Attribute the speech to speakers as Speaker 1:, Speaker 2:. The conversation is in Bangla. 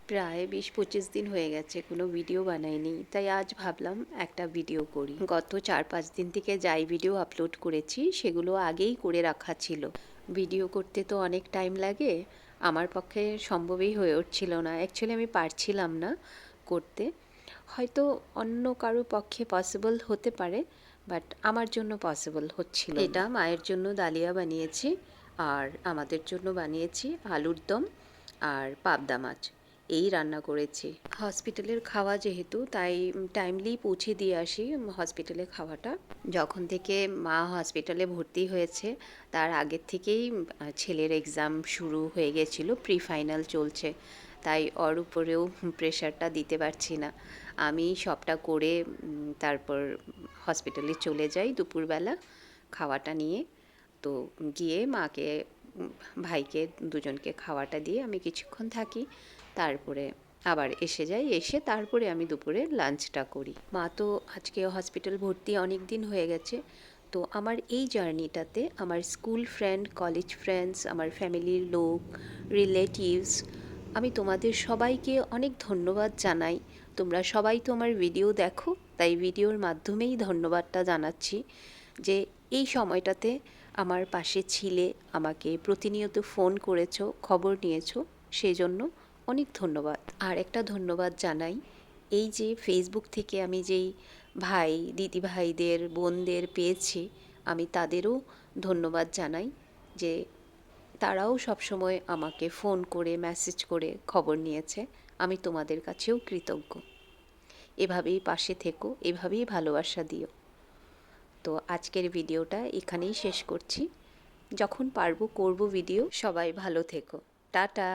Speaker 1: প্রায় 20-25 দিন হয়ে গেছে কোনো ভিডিও বানাইনি, তাই আজ ভাবলাম একটা ভিডিও করি। গত 4-5 দিন থেকে যাই ভিডিও আপলোড করেছি সেগুলো আগেই করে রাখা ছিল। ভিডিও করতে তো অনেক টাইম লাগে, আমার পক্ষে সম্ভবই হয়ে উঠছিল না। অ্যাকচুয়ালি আমি পারছিলাম না করতে। হয়তো অন্য কারো পক্ষে পসিবল হতে পারে, বাট আমার জন্য পসিবল হচ্ছিল না। এটা মায়ের জন্য ডালিয়া বানিয়েছি, আর আমাদের জন্য বানিয়েছি আলুর দম আর পাবদা মাছ। এই রান্না করেছি। হসপিটালের খাওয়া যেহেতু, তাই টাইমলি পৌঁছে দিয়ে আসি হসপিটালে খাওয়াটা। যখন থেকে মা হসপিটালে ভর্তি হয়েছে তার আগের থেকেই ছেলের এক্সাম শুরু হয়ে গেছিলো, প্রি ফাইনাল চলছে, তাই ওর উপরেও প্রেশারটা দিতে পারছি না। আমি সবটা করে তারপর হসপিটালে চলে যাই দুপুরবেলা খাওয়াটা নিয়ে। তো গিয়ে মাকে ভাইকে দুজনকে খাওয়াটা দিয়ে আমি কিছুক্ষণ থাকি, তারপরে আবার এসে যাই, এসে তারপরে আমি দুপুরে লাঞ্চটা করি। মা তো আজকে হসপিটাল ভর্তি অনেক দিন হয়ে গেছে। তো আমার এই জার্নিটাতে আমার স্কুল ফ্রেন্ড, কলেজ ফ্রেন্ডস, আমার ফ্যামিলির লোক, রিলেটিভস, আমি তোমাদের সবাইকে অনেক ধন্যবাদ জানাই। তোমরা সবাই তো আমার ভিডিও দেখো, তাই ভিডিওর মাধ্যমেই ধন্যবাদটা জানাচ্ছি যে এই সময়টাতে আমার পাশে ছিলে, আমাকে প্রতিনিয়ত ফোন করেছো, খবর নিয়েছো, সেই জন্য অনেক ধন্যবাদ। আর একটা ধন্যবাদ জানাই, এই যে ফেসবুক থেকে আমি যেই ভাই, দিদি ভাইদের, বোনদের পেয়েছি, আমি তাদেরও ধন্যবাদ জানাই যে তারাও সবসময় আমাকে ফোন করে, মেসেজ করে খবর নিয়েছে। আমি তোমাদের কাছেও কৃতজ্ঞ। এভাবেই পাশে থেকো, এভাবেই ভালোবাসা দিও। তো আজকের ভিডিওটা এখানেই শেষ করছি। যখন পারবো করব ভিডিও। সবাই ভালো থেকো। টাটা।